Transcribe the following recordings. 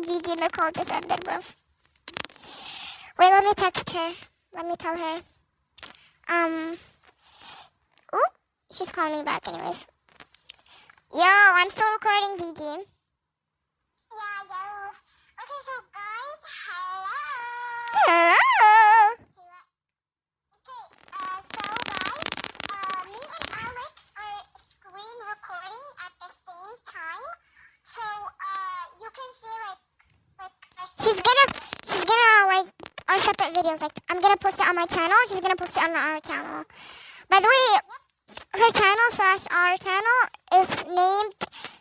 think Gigi Nicole just ended, bro. Wait, let me text her. Let me tell her. Ooh, she's calling me back anyways. Yo, I'm still recording, Gigi. Yeah, yo. Okay, so guys, hello. Hello. Me and Alex are screen recording at the same time. So, you can see she's gonna like our separate videos. Like, I'm gonna post it on my channel. She's gonna post it on our channel. By the way, her channel / our channel is named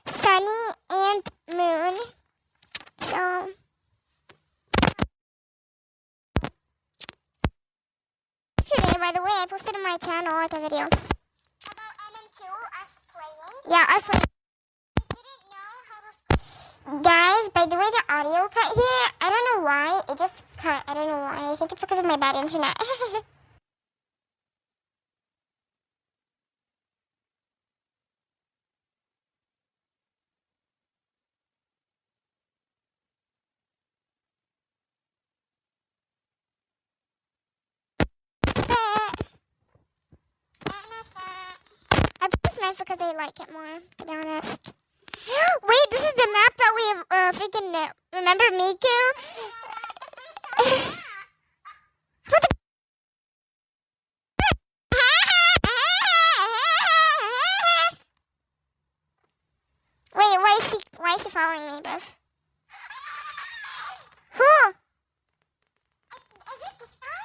Sunny and Moon. So yesterday, by the way, I posted on my channel like a video about mm2 us playing. Yeah, us playing. I didn't know how to. Guys, by the way, the audio cut here. I don't know why it just cut. I don't know why. I think it's because of my bad internet. I put this knife because I like it more, to be honest. Wait, this is the map that we freaking remember Miku? Wait, why is she following me, bruv? Who? Is it this guy?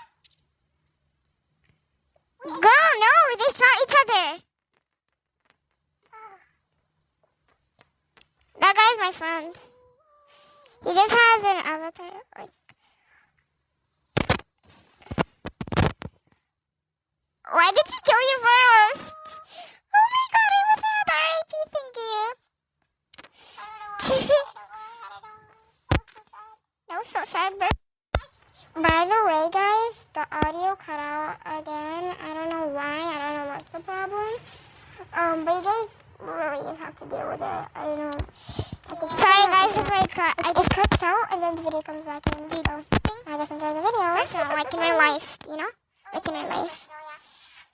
Girl, no, they shot each other. That guy's my friend. He just has an avatar, like. Why did she kill you first? Oh my god, I was at RIP, thank you. That was so sad, bro. By the way, guys, the audio cut out again. I don't know why. I don't know what's the problem. But you guys really just have to deal with it. I don't know. Sorry, guys, if I cut. It cuts out and then the video comes back in. So, I guess enjoy the video. So, like in real life, you know? Like in real life.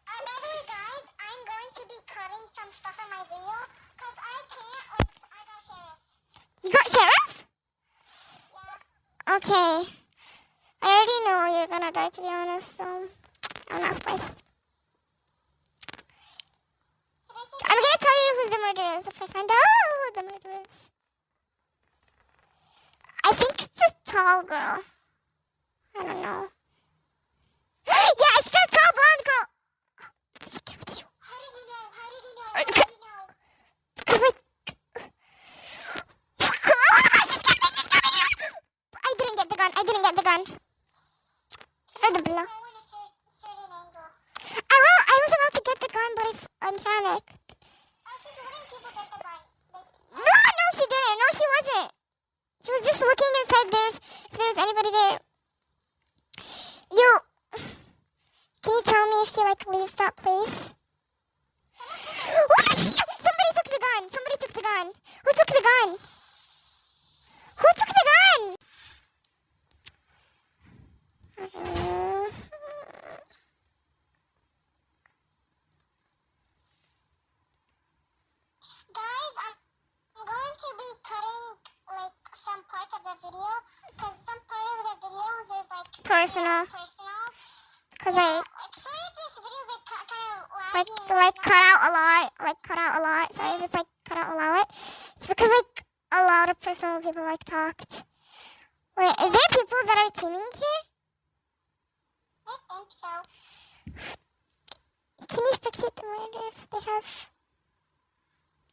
By the way, guys, I'm going to be cutting some stuff in my video because I can't, I got sheriff. You got sheriff? Yeah. Okay. I already know you're gonna die, to be honest, so I'm not surprised. I'm gonna tell you who the murderer is if I find out who the murderer is. I think it's a tall girl. I don't know. Yeah, it's the tall blonde girl. She killed you. How did you know? How did you know? How did you know? Because, like... she's coming! I didn't get the gun. I didn't get the gun. Or the blow. I was about to get the gun, but I panicked. Oh, she's letting people get the gun. No, she didn't. No, she wasn't. She was just looking inside there if there's anybody there. Yo, can you tell me if she, like, leaves that place? Somebody took the gun. Somebody took the gun. Who took the gun? Who took the gun? Guys, I'm going to be cutting, like, some parts of the video, because some part of the videos is, like, personal. Because, yeah, sorry if this video is, like, kind of laggy. Like, cut out a lot. Like, cut out a lot. Sorry if it's, like, cut out a lot. It's because, like, a lot of personal people, like, talked. Wait, is there people that are teaming here? I think so. Can you spectate the murder if they have...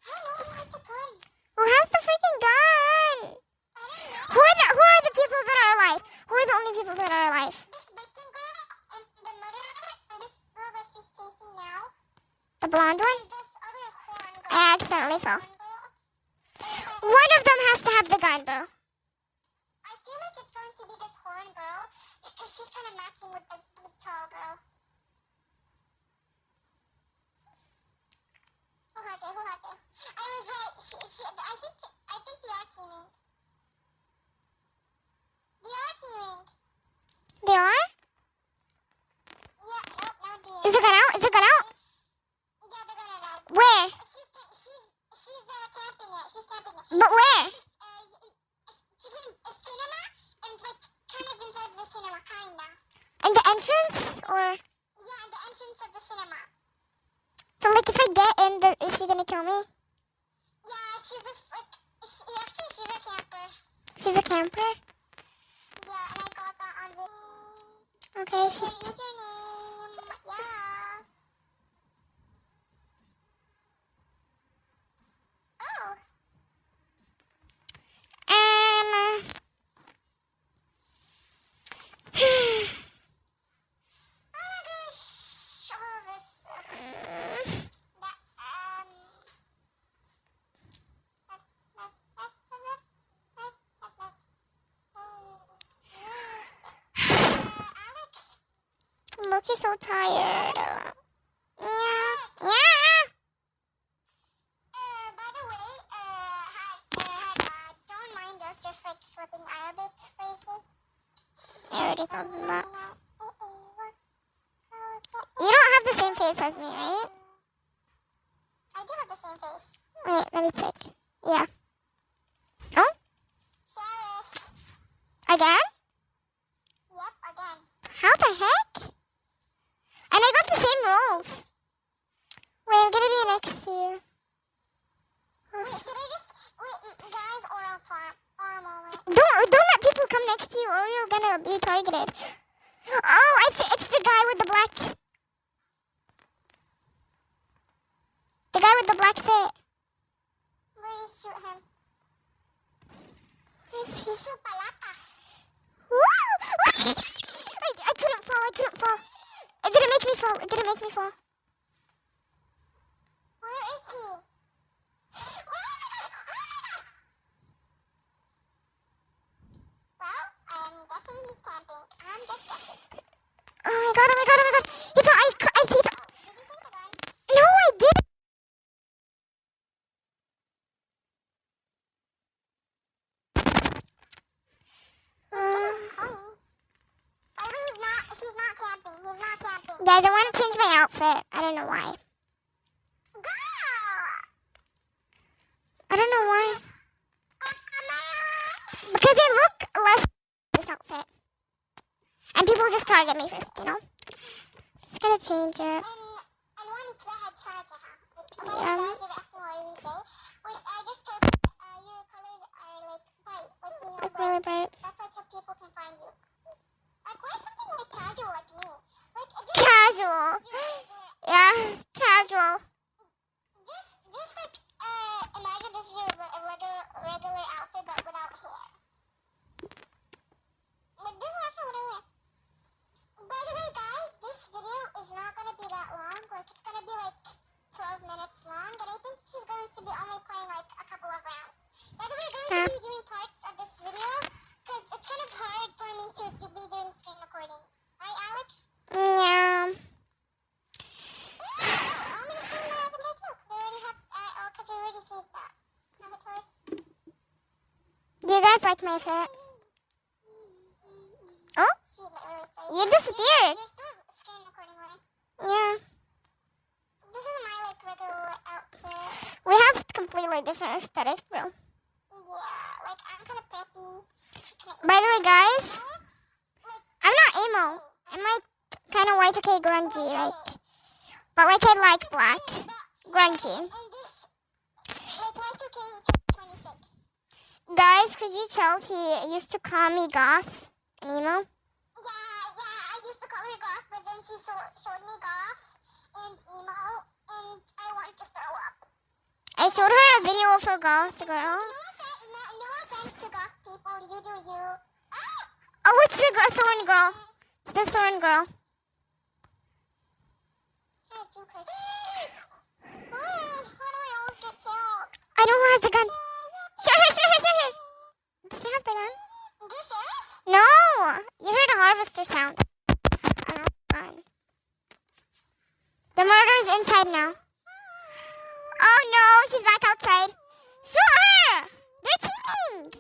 I don't know who has the gun. Who has the freaking gun? I don't know. Who are the people that are alive? Who are the only people that are alive? This baking girl and the murderer and this girl that she's chasing now. The blonde one? And this other horn girl. I accidentally fell. One of them has to have the gun, bro. I feel like it's going to be this horn girl because she's kind of matching with the tall girl. Who had it? I was right. I think they are teaming. it, and is she gonna kill me? Yeah, she's a camper. She's a camper? Yeah, and I got that on video. Okay, she's... What's your name? Yeah. Oh. Oh my gosh. All of this. Look, he's so tired. Yeah. Yeah. By the way, don't mind us just like slipping Arabic phrases. I already told you that. You don't have the same face as me, right? I do have the same face. Wait, let me check. Yeah. Oh? Sheriff. Again? Yep, again. How the heck? And I got the same rolls. Wait, I'm gonna be next to you. Wait, should I just... Wait, guys, oral moment. Don't let people come next to you or you're gonna be targeted. Oh, it's the guy with the black... The guy with the black fit. Where you shoot him? Where is he? Shoot palata. I couldn't fall. It didn't make me fall. Where is he? Well, I'm guessing he's camping. I'm just guessing. Oh my god. He thought I see. Did you sink the gun? No, I didn't. She's not camping. He's not camping. Guys, I want to change my outfit. I don't know why. I don't know why. Because I look less this outfit. And people just target me first, you know? I'm just gonna change it. Yeah. Look really bright. That's why people can find you. Like, wear something like casual like me. Like, casual. Yeah, casual. Just like, imagine this is your regular outfit but without hair. Like, this is actually what I wear. By the way, guys, this video is not going to be that long. Like, it's going to be like 12 minutes long. And I think she's going to be only playing like a couple of rounds. By the way, we're going to be doing parts of this video. Because it's kind of hard for me to be doing screen recording. Right, Alex? Yeah. I'm going to save my avatar too. Because I already saved that. Avatar. Do you guys like my fit? Oh? You disappeared. You're still screen recording, right? Yeah. This is my like regular outfit. We have completely different aesthetics, bro. Yeah, like I'm kind of preppy. By the way, guys, I'm not emo. I'm like kind of Y2K grungy, like, but like I like black, grungy. Guys, could you tell he used to call me goth and emo? Yeah, I used to call her goth, but then she showed me goth and emo, and I wanted to throw up. I showed her a video of her goth girl. No offense to goth people, you do you. Oh, it's the thorn girl. It's the thorn girl. Hey, Joker. Why do I always get killed? I know who has the gun. Shoot her. Does she have the gun? Do she? No! You heard a harvester sound. I don't have the gun. The murderer's inside now. Oh no, she's back outside. Shoot her! They're teaming!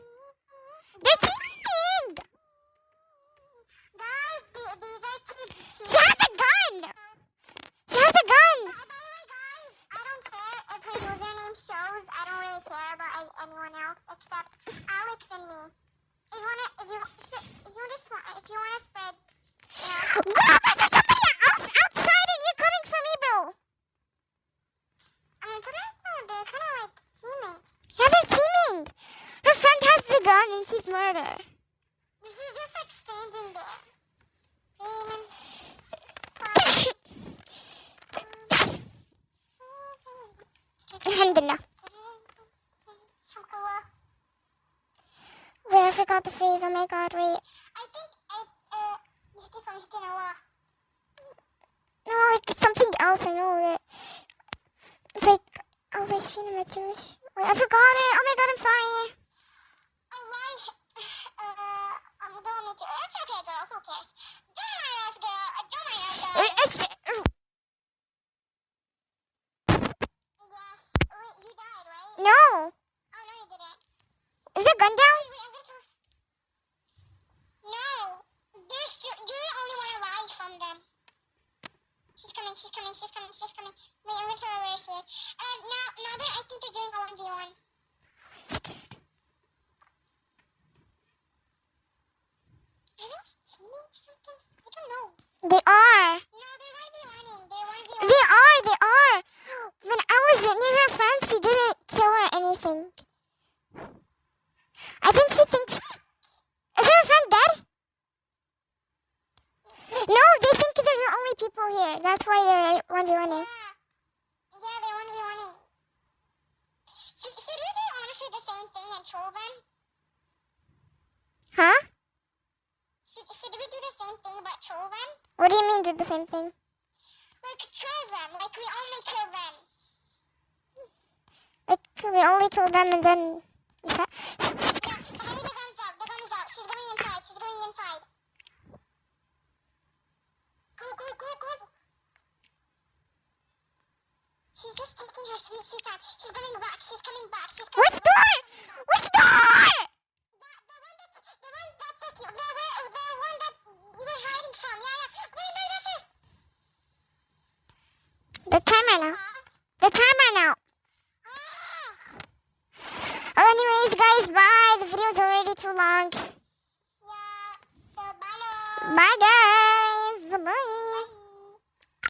Guys, these are teams. She has a gun! By the way, guys, I don't care if her username shows. I don't really care about anyone else except Alex and me. If you want to spread, Bro, there's somebody else outside and you're coming for me, bro. to freeze. Oh my god, wait. I think you still from Hikinawa. No, like it's something else. I know it. It's like Jewish. Wait, I forgot it. Oh my god, I'm sorry. Alright. Don't me to. It's okay, girl. Who cares? Don't mind us, girl. Don't mind us, girl. Yes. Wait, you died, right? No. Oh no, you didn't. Is the gun down? Wait, I'm gonna. No. You're the only one alive from them. She's coming. Wait, I'm gonna tell her where she is. Now that I think they're doing a 1v1. Are they teaming or something? I don't know. They are. No, they're 1v1ing. They are. When I was near her friend, she didn't kill her or anything. I think she thinks... Is her friend dead? No, they think they're the only people here. That's why they're 1v1ing. Yeah, they're 1v1ing. Should we do honestly the same thing and troll them? Huh? Should we do the same thing but troll them? What do you mean do the same thing? Like troll them, like we only kill them. Like we only kill them and then... Yeah, Abby, the gun's out, She's going inside. Go. She's just taking her sweet time. She's coming back. Which door? Which door? The one that's like you. The one that you were hiding from. Yeah. No, that's it. The timer now. Oh, anyways, guys, bye. The video's already too long. Yeah. So, bye. Bye, guys.